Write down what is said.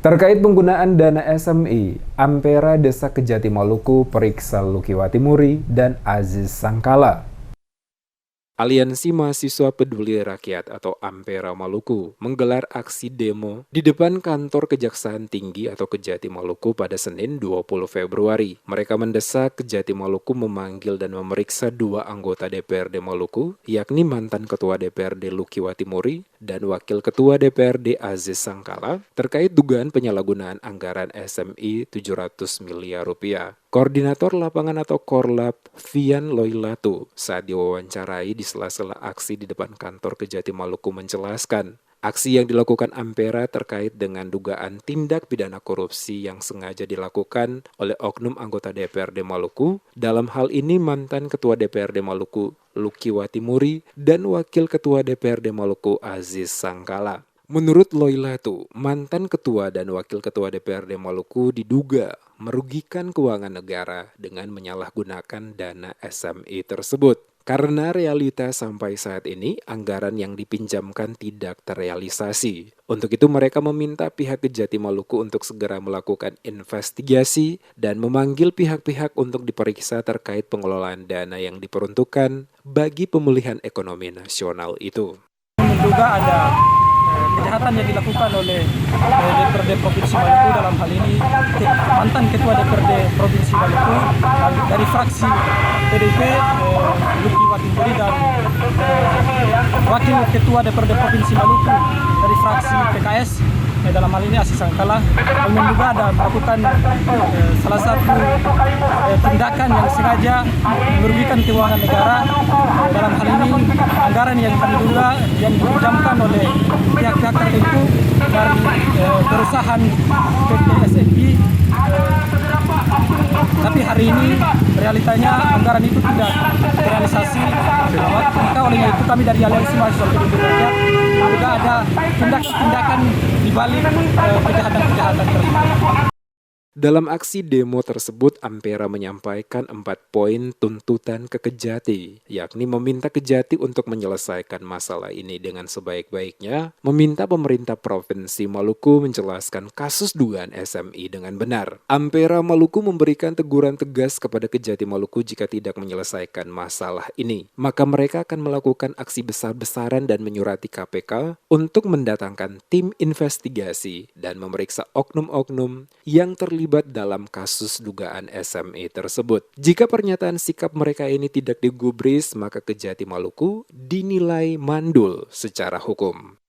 Terkait penggunaan dana SMI, Ampera Desa Kejati Maluku periksa Lukiwati Muri dan Aziz Sangkala. Aliansi Mahasiswa Peduli Rakyat atau Ampera Maluku menggelar aksi demo di depan kantor Kejaksaan Tinggi atau Kejati Maluku pada Senin 20 Februari. Mereka mendesak Kejati Maluku memanggil dan memeriksa dua anggota DPRD Maluku, yakni mantan Ketua DPRD Lukiwati Muri dan Wakil Ketua DPRD Aziz Sangkala terkait dugaan penyalahgunaan anggaran SMI 700 miliar rupiah. Koordinator lapangan atau Korlap, Vian Loilatu, saat diwawancarai di sela-sela aksi di depan kantor Kejati Maluku menjelaskan, aksi yang dilakukan Ampera terkait dengan dugaan tindak pidana korupsi yang sengaja dilakukan oleh oknum anggota DPRD Maluku, dalam hal ini mantan Ketua DPRD Maluku, Lukiwati Muri, dan Wakil Ketua DPRD Maluku, Aziz Sangkala. Menurut Loilatu, mantan ketua dan wakil ketua DPRD Maluku diduga merugikan keuangan negara dengan menyalahgunakan dana SMI tersebut. Karena realita sampai saat ini, anggaran yang dipinjamkan tidak terrealisasi. Untuk itu mereka meminta pihak Kejati Maluku untuk segera melakukan investigasi dan memanggil pihak-pihak untuk diperiksa terkait pengelolaan dana yang diperuntukkan bagi pemulihan ekonomi nasional itu. Menduga ada kejahatan yang dilakukan oleh DPRD Provinsi Maluku, dalam hal ini mantan Ketua DPRD Provinsi Maluku dari fraksi PDIP Lukiwati Muri dan Wakil Ketua DPRD Provinsi Maluku dari fraksi PKS dalam hal ini Aziz Sangkala, yang menduga ada melakukan salah satu tindakan yang sengaja merugikan keuangan negara. Dalam hal ini anggaran yang kami duga yang dipinjamkan oleh pihak-pihak tertentu dari perusahaan PT SMI. Tapi hari ini realitanya anggaran itu tidak terrealisasi. Maka oleh itu kami dari Aliansi Mahasiswa Peduli Rakyat juga ada tindakan-tindakan di balik kejahatan-kejahatan tersebut. Dalam aksi demo tersebut, Ampera menyampaikan 4 poin tuntutan ke Kejati, yakni meminta Kejati untuk menyelesaikan masalah ini dengan sebaik-baiknya, meminta pemerintah Provinsi Maluku menjelaskan kasus dugaan SMI dengan benar. Ampera Maluku memberikan teguran tegas kepada Kejati Maluku jika tidak menyelesaikan masalah ini, maka mereka akan melakukan aksi besar-besaran dan menyurati KPK untuk mendatangkan tim investigasi dan memeriksa oknum-oknum yang terlibat dalam kasus dugaan SMI tersebut. Jika pernyataan sikap mereka ini tidak digubris, maka Kejati Maluku dinilai mandul secara hukum.